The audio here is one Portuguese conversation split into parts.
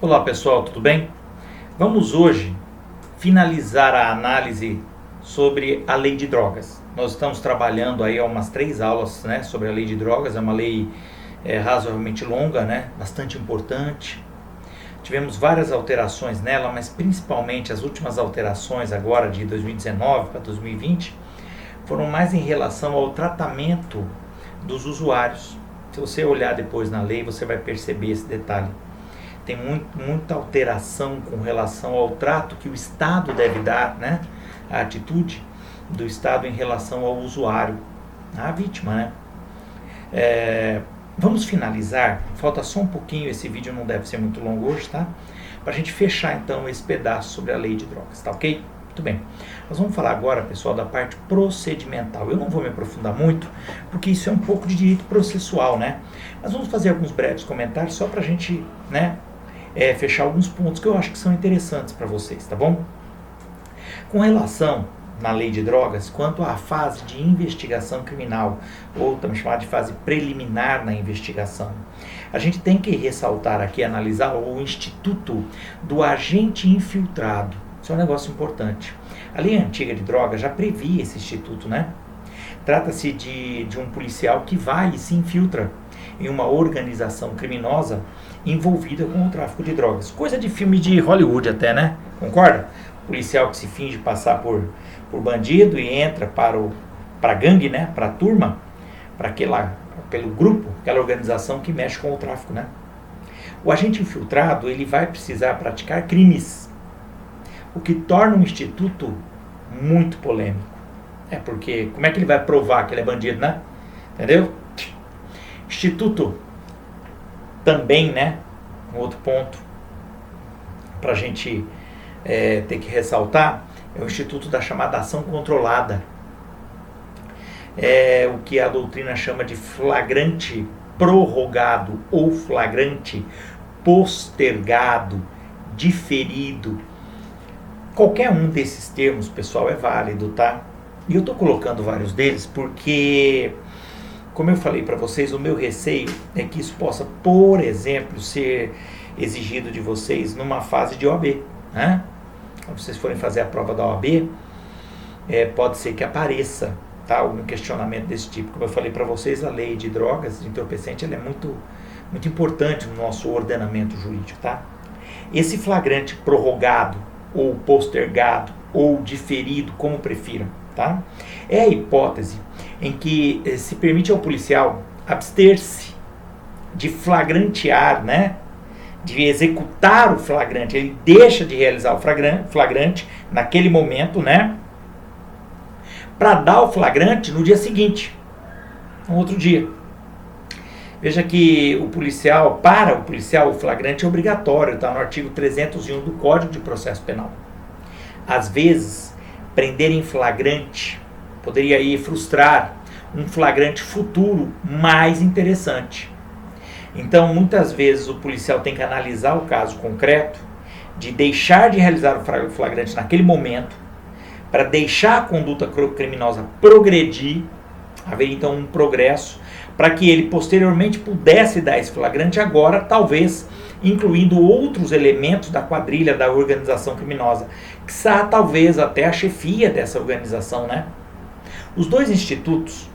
Olá pessoal, tudo bem? Vamos hoje finalizar a análise sobre a lei de drogas. Nós estamos trabalhando aí há umas 3 aulas, né, sobre a lei de drogas. É uma lei razoavelmente longa, né, bastante importante. Tivemos várias alterações nela, mas principalmente as últimas alterações agora de 2019 para 2020 foram mais em relação ao tratamento dos usuários. Se você olhar depois na lei, você vai perceber esse detalhe. Tem muita alteração com relação ao trato que o Estado deve dar, né? A atitude do Estado em relação ao usuário, à vítima, né? Vamos finalizar, falta só um pouquinho, esse vídeo não deve ser muito longo hoje, tá? Para a gente fechar então esse pedaço sobre a lei de drogas, tá ok? Muito bem. Nós vamos falar agora, pessoal, da parte procedimental. Eu não vou me aprofundar muito, porque isso é um pouco de direito processual, né? Mas vamos fazer alguns breves comentários só para a gente, né, fechar alguns pontos que eu acho que são interessantes para vocês, tá bom? Com relação na lei de drogas, quanto à fase de investigação criminal, ou também chamada de fase preliminar na investigação, a gente tem que ressaltar aqui, analisar o instituto do agente infiltrado. Isso é um negócio importante. A lei antiga de drogas já previa esse instituto, né? Trata-se de um policial que vai e se infiltra em uma organização criminosa envolvida com o tráfico de drogas. Coisa de filme de Hollywood até, né? Concorda? Policial que se finge passar por bandido e entra para a gangue, né? Para a turma, pelo grupo, aquela organização que mexe com o tráfico, né? O agente infiltrado, ele vai precisar praticar crimes, o que torna um instituto muito polêmico. Porque como é que ele vai provar que ele é bandido, né? Entendeu? Instituto também, né? Um outro ponto para a gente ter que ressaltar é o instituto da chamada ação controlada. É o que a doutrina chama de flagrante prorrogado ou flagrante postergado, diferido. Qualquer um desses termos, pessoal, é válido, tá? E eu estou colocando vários deles porque, como eu falei para vocês, o meu receio é que isso possa, por exemplo, ser exigido de vocês numa fase de OAB, né? Quando vocês forem fazer a prova da OAB, pode ser que apareça, tá, algum questionamento desse tipo. Como eu falei para vocês, a lei de drogas, de entorpecente, ela é muito, muito importante no nosso ordenamento jurídico, tá? Esse flagrante prorrogado, ou postergado, ou diferido, como prefiram, tá? É a hipótese em que se permite ao policial abster-se de flagrantear, né? De executar o flagrante. Ele deixa de realizar o flagrante naquele momento, né? Para dar o flagrante no dia seguinte, no outro dia. Veja que para o policial, o flagrante é obrigatório, está no artigo 301 do Código de Processo Penal. Às vezes, prender em flagrante poderia aí frustrar um flagrante futuro mais interessante. Então, muitas vezes o policial tem que analisar o caso concreto, de deixar de realizar o flagrante naquele momento, para deixar a conduta criminosa progredir, haver então um progresso, para que ele posteriormente pudesse dar esse flagrante agora, talvez incluindo outros elementos da quadrilha, da organização criminosa, que talvez até a chefia dessa organização, né? Os dois institutos,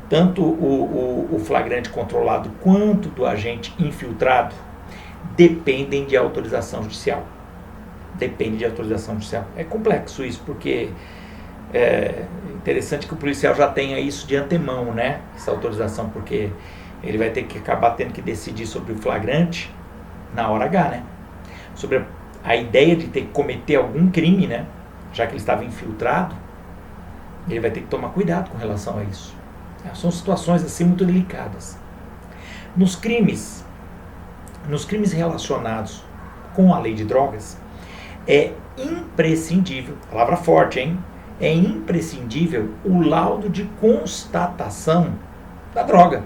tanto o flagrante controlado quanto do agente infiltrado, dependem de autorização judicial. É complexo isso, porque é interessante que o policial já tenha isso de antemão, né? Essa autorização, porque ele vai ter que acabar tendo que decidir sobre o flagrante na hora H, né? Sobre a ideia de ter que cometer algum crime, né? Já que ele estava infiltrado, ele vai ter que tomar cuidado com relação a isso. São situações assim muito delicadas. Nos crimes relacionados com a lei de drogas, é imprescindível, palavra forte, hein? É imprescindível o laudo de constatação da droga.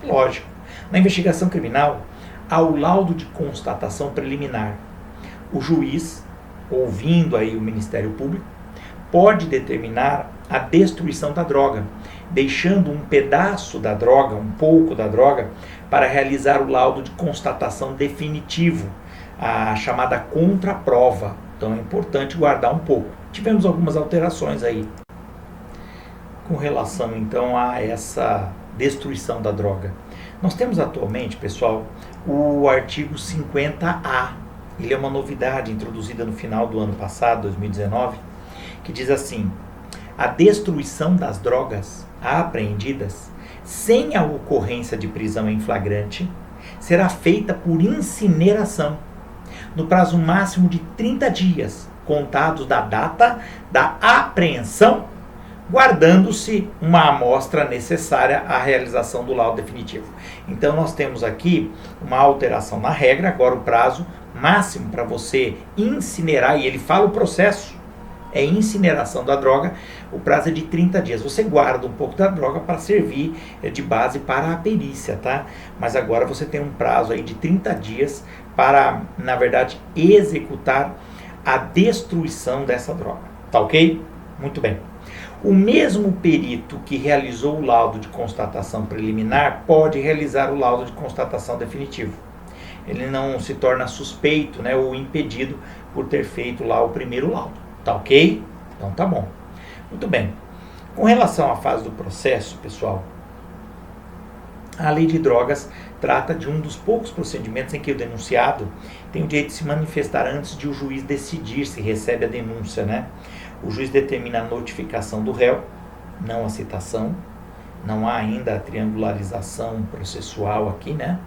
Lógico. Na investigação criminal, há o laudo de constatação preliminar. O juiz, ouvindo aí o Ministério Público, pode determinar a destruição da droga, deixando um pedaço da droga, um pouco da droga, para realizar o laudo de constatação definitivo, a chamada contraprova. Então é importante guardar um pouco. Tivemos algumas alterações aí com relação então a essa destruição da droga. Nós temos atualmente, pessoal, o artigo 50A. Ele é uma novidade introduzida no final do ano passado, 2019, que diz assim: a destruição das drogas apreendidas, sem a ocorrência de prisão em flagrante, será feita por incineração, no prazo máximo de 30 dias, contados da data da apreensão, guardando-se uma amostra necessária à realização do laudo definitivo. Então nós temos aqui uma alteração na regra, agora o prazo máximo para você incinerar, e ele fala o processo, é incineração da droga, o prazo é de 30 dias. Você guarda um pouco da droga para servir de base para a perícia, tá? Mas agora você tem um prazo aí de 30 dias para, na verdade, executar a destruição dessa droga, tá ok? Muito bem. O mesmo perito que realizou o laudo de constatação preliminar pode realizar o laudo de constatação definitivo. Ele não se torna suspeito, né, ou impedido por ter feito lá o primeiro laudo. Tá ok? Então tá bom. Muito bem. Com relação à fase do processo, pessoal, a lei de drogas trata de um dos poucos procedimentos em que o denunciado tem o direito de se manifestar antes de o juiz decidir se recebe a denúncia, né? O juiz determina a notificação do réu, não a citação. Não há ainda a triangularização processual aqui, né?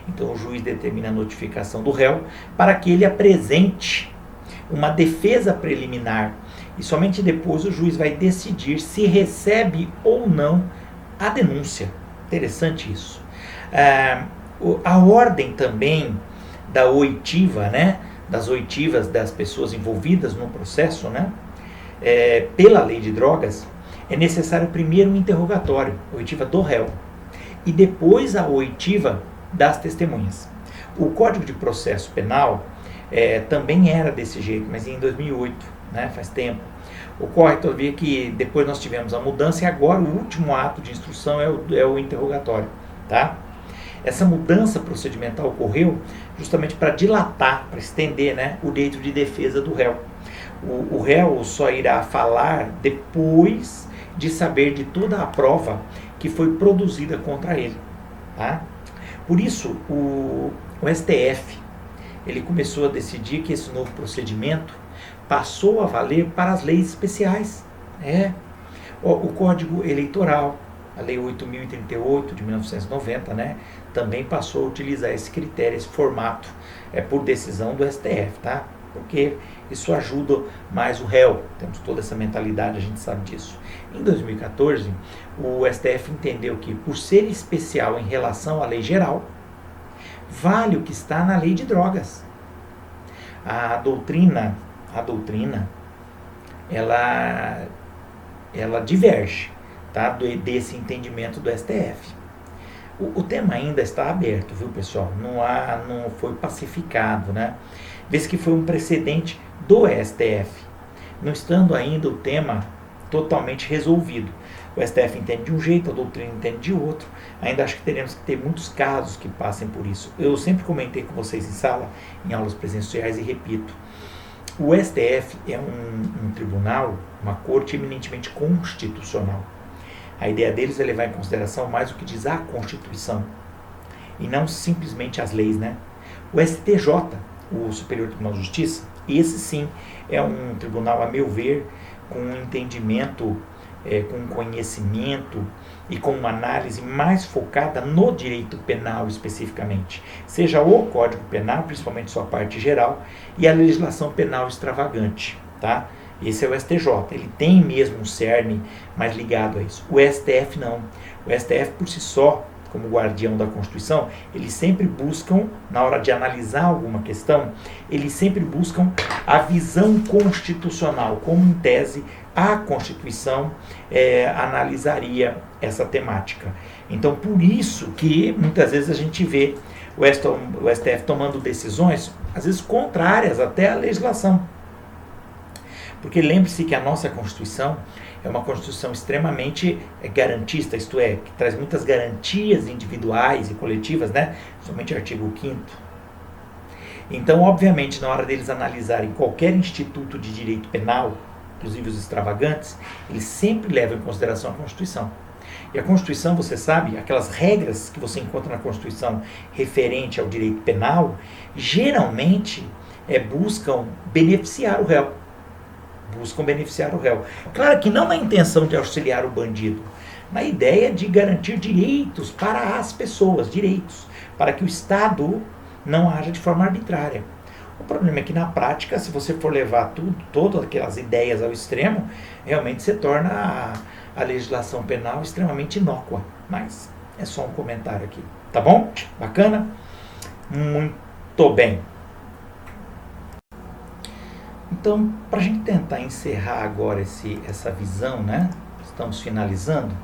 Então o juiz determina a notificação do réu para que ele apresente uma defesa preliminar e somente depois o juiz vai decidir se recebe ou não a denúncia. Interessante isso. A ordem também da oitiva, né, das oitivas das pessoas envolvidas no processo, né, pela lei de drogas, é necessário primeiro um interrogatório, oitiva do réu, e depois a oitiva das testemunhas. O Código de Processo Penal também era desse jeito, mas em 2008, né, faz tempo. Ocorre, todavia, que depois nós tivemos a mudança e agora o último ato de instrução é o interrogatório, tá? Essa mudança procedimental ocorreu justamente para dilatar, para estender, né, o direito de defesa do réu. O réu só irá falar depois de saber de toda a prova que foi produzida contra ele, tá? Por isso, o STF ele começou a decidir que esse novo procedimento passou a valer para as leis especiais. O Código Eleitoral, a Lei 8.038 de 1990, né, também passou a utilizar esse critério, esse formato, por decisão do STF, tá? Porque isso ajuda mais o réu, temos toda essa mentalidade, a gente sabe disso. Em 2014, o STF entendeu que, por ser especial em relação à lei geral, vale o que está na lei de drogas. A doutrina, ela diverge, tá, desse entendimento do STF. O tema ainda está aberto, viu, pessoal? Não foi pacificado, né? Vê-se que foi um precedente do STF, não estando ainda o tema totalmente resolvido. O STF entende de um jeito, a doutrina entende de outro. Ainda acho que teremos que ter muitos casos que passem por isso. Eu sempre comentei com vocês em sala, em aulas presenciais, e repito. O STF é um tribunal, uma corte eminentemente constitucional. A ideia deles é levar em consideração mais o que diz a Constituição, e não simplesmente as leis, né? O STJ, o Superior Tribunal de Justiça, esse sim é um tribunal, a meu ver, com um entendimento, com conhecimento e com uma análise mais focada no direito penal especificamente, seja o Código Penal, principalmente sua parte geral, e a legislação penal extravagante, tá? Esse é o STJ, ele tem mesmo um cerne mais ligado a isso. O STF não. O STF por si só, como guardião da Constituição, eles sempre buscam, na hora de analisar alguma questão, eles sempre buscam a visão constitucional, como em tese a Constituição analisaria essa temática. Então, por isso que muitas vezes a gente vê o STF tomando decisões, às vezes contrárias até à legislação. Porque lembre-se que a nossa Constituição é uma Constituição extremamente garantista, isto é, que traz muitas garantias individuais e coletivas, né? Somente o artigo 5º. Então, obviamente, na hora deles analisarem qualquer instituto de direito penal, inclusive os extravagantes, eles sempre levam em consideração a Constituição. E a Constituição, você sabe, aquelas regras que você encontra na Constituição referente ao direito penal, geralmente buscam beneficiar o réu. Claro que não na intenção de auxiliar o bandido, na ideia de garantir direitos para as pessoas, para que o Estado não haja de forma arbitrária. O problema é que na prática, se você for levar todas aquelas ideias ao extremo, realmente se torna a legislação penal extremamente inócua. Mas é só um comentário aqui, tá bom? Bacana? Muito bem. Então, para a gente tentar encerrar agora essa visão, né? Estamos finalizando.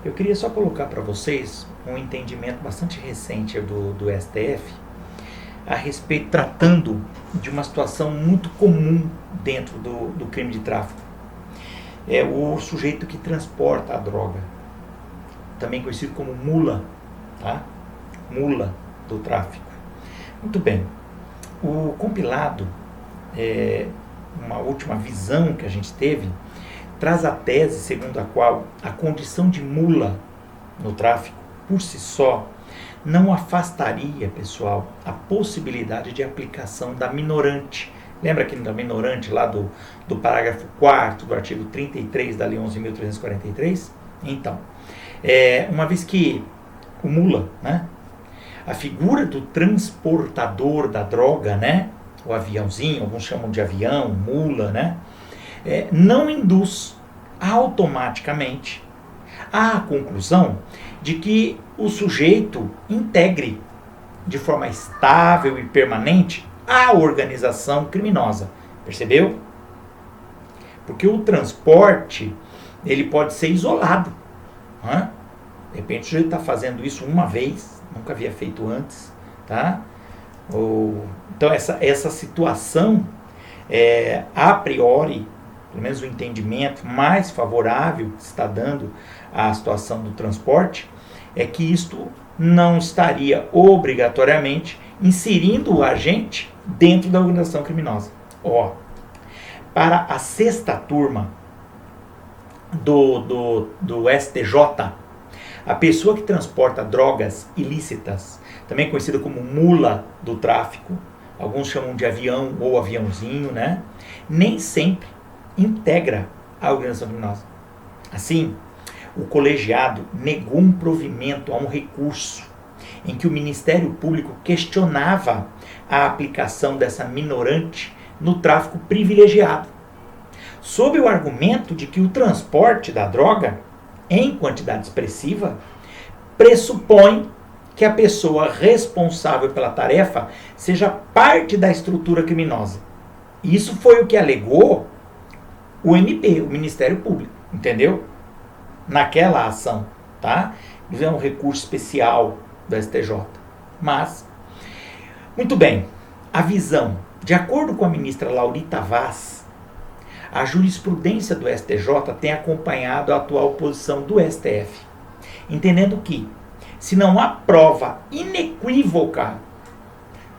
Eu queria só colocar para vocês um entendimento bastante recente do STF a respeito, tratando de uma situação muito comum dentro do crime de tráfico. É o sujeito que transporta a droga, também conhecido como mula, tá? Mula do tráfico. Muito bem. O compilado, uma última visão que a gente teve, traz a tese segundo a qual a condição de mula no tráfico, por si só, não afastaria, pessoal, a possibilidade de aplicação da minorante. Lembra aqui da minorante lá do parágrafo 4º do artigo 33 da Lei 11.343? Então, uma vez que o mula, né, a figura do transportador da droga, né, o aviãozinho, alguns chamam de avião, mula, né, não induz automaticamente à conclusão de que o sujeito integre de forma estável e permanente a organização criminosa. Percebeu? Porque o transporte, ele pode ser isolado. Né? De repente o sujeito está fazendo isso uma vez, nunca havia feito antes. Tá? Então essa situação, a priori, pelo menos o entendimento mais favorável que se está dando à situação do transporte, é que isto não estaria obrigatoriamente inserindo o agente dentro da organização criminosa. Para a 6ª turma do STJ, a pessoa que transporta drogas ilícitas, também conhecida como mula do tráfico, alguns chamam de avião ou aviãozinho, né? Nem sempre integra a organização criminosa. Assim, o colegiado negou um provimento a um recurso em que o Ministério Público questionava a aplicação dessa minorante no tráfico privilegiado, sob o argumento de que o transporte da droga, em quantidade expressiva, pressupõe que a pessoa responsável pela tarefa seja parte da estrutura criminosa. Isso foi o que alegou o MP, o Ministério Público, entendeu? Naquela ação, tá? Isso é um recurso especial do STJ. Mas, muito bem, a visão, de acordo com a ministra Laurita Vaz, a jurisprudência do STJ tem acompanhado a atual posição do STF, entendendo que, se não há prova inequívoca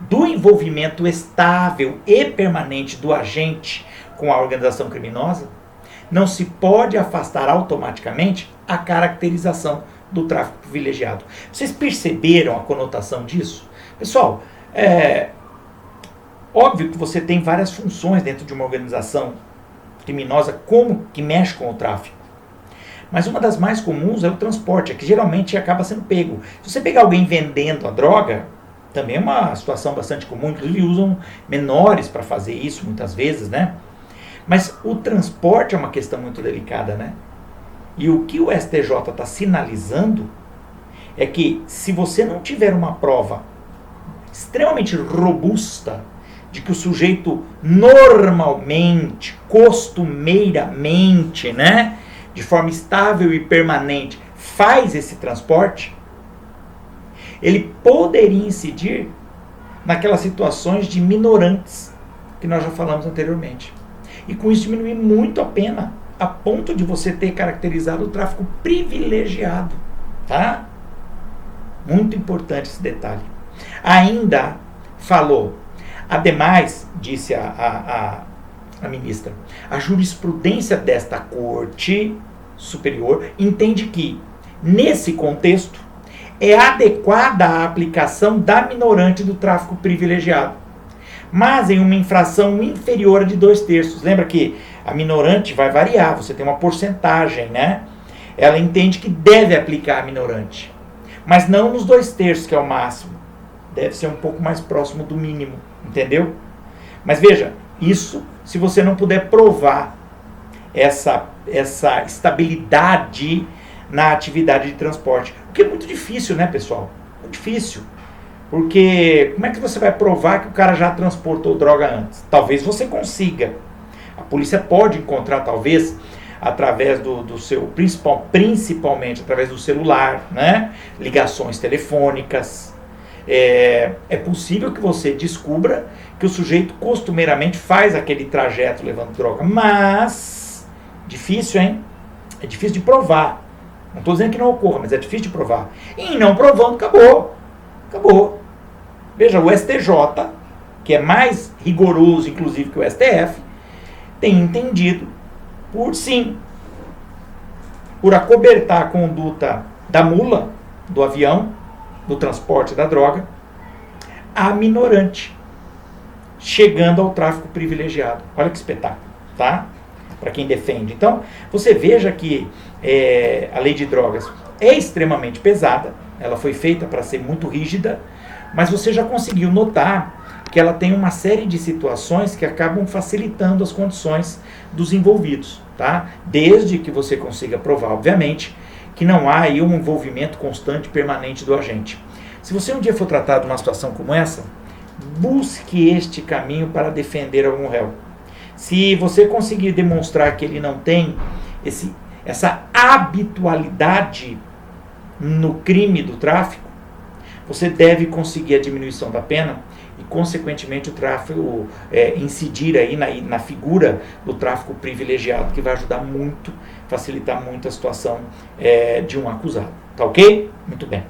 do envolvimento estável e permanente do agente com a organização criminosa, não se pode afastar automaticamente a caracterização do tráfico privilegiado. Vocês perceberam a conotação disso? Pessoal, óbvio que você tem várias funções dentro de uma organização criminosa que mexe com o tráfico. Mas uma das mais comuns é o transporte, que geralmente acaba sendo pego. Se você pegar alguém vendendo a droga, também é uma situação bastante comum, inclusive usam menores para fazer isso muitas vezes, né? Mas o transporte é uma questão muito delicada, né? E o que o STJ está sinalizando é que se você não tiver uma prova extremamente robusta de que o sujeito normalmente, costumeiramente, né, de forma estável e permanente, faz esse transporte, ele poderia incidir naquelas situações de minorantes que nós já falamos anteriormente. e com isso diminuir muito a pena, a ponto de você ter caracterizado o tráfico privilegiado, tá? Muito importante esse detalhe. Ainda falou, ademais, disse a ministra, a jurisprudência desta Corte Superior entende que, nesse contexto, é adequada a aplicação da minorante do tráfico privilegiado, mas em uma infração inferior a de 2/3. Lembra que a minorante vai variar, você tem uma porcentagem, né? Ela entende que deve aplicar a minorante, mas não nos 2/3, que é o máximo. Deve ser um pouco mais próximo do mínimo, entendeu? Mas veja, isso se você não puder provar essa estabilidade na atividade de transporte. O que é muito difícil, né, pessoal? Muito difícil. Porque como é que você vai provar que o cara já transportou droga antes? Talvez você consiga. A polícia pode encontrar, talvez, através do seu, principalmente através do celular, né? Ligações telefônicas. É possível que você descubra que o sujeito costumeiramente faz aquele trajeto levando droga. Mas, difícil, hein? É difícil de provar. Não estou dizendo que não ocorra, mas é difícil de provar. E não provando, acabou. Acabou. Veja, o STJ, que é mais rigoroso, inclusive, que o STF, tem entendido, por acobertar a conduta da mula, do avião, do transporte da droga, a minorante, chegando ao tráfico privilegiado. Olha que espetáculo, tá? Para quem defende. Então, você veja que a lei de drogas é extremamente pesada, ela foi feita para ser muito rígida, mas você já conseguiu notar que ela tem uma série de situações que acabam facilitando as condições dos envolvidos, tá? Desde que você consiga provar, obviamente, que não há aí um envolvimento constante e permanente do agente. Se você um dia for tratado numa situação como essa, busque este caminho para defender algum réu. Se você conseguir demonstrar que ele não tem essa habitualidade no crime do tráfico, você deve conseguir a diminuição da pena e, consequentemente, o tráfico incidir aí na figura do tráfico privilegiado, que vai ajudar muito, facilitar muito a situação de um acusado. Tá ok? Muito bem.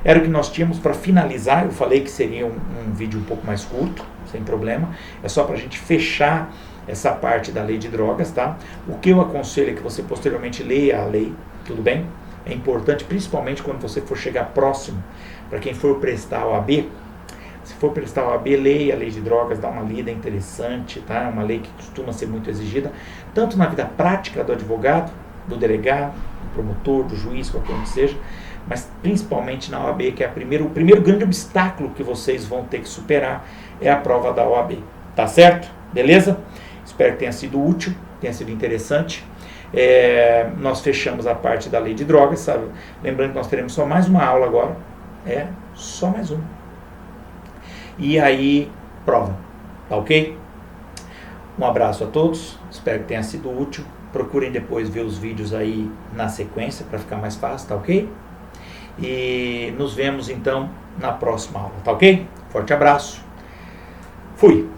Era o que nós tínhamos para finalizar. Eu falei que seria um vídeo um pouco mais curto, sem problema. É só para a gente fechar essa parte da lei de drogas, tá? O que eu aconselho é que você posteriormente leia a lei, tudo bem? É importante, principalmente quando você for chegar próximo, para quem for prestar a OAB, se for prestar a OAB, leia a lei de drogas, dá uma lida interessante, tá? É uma lei que costuma ser muito exigida, tanto na vida prática do advogado, do delegado, do promotor, do juiz, qualquer um que seja, mas principalmente na OAB, que é o primeiro grande obstáculo que vocês vão ter que superar, é a prova da OAB. Tá certo? Beleza? Espero que tenha sido útil, tenha sido interessante. Nós fechamos a parte da lei de drogas, sabe? Lembrando que nós teremos só mais uma aula agora. Só mais uma. E aí, prova. Tá ok? Um abraço a todos. Espero que tenha sido útil. Procurem depois ver os vídeos aí na sequência para ficar mais fácil, tá ok? E nos vemos então na próxima aula, tá ok? Forte abraço. Fui!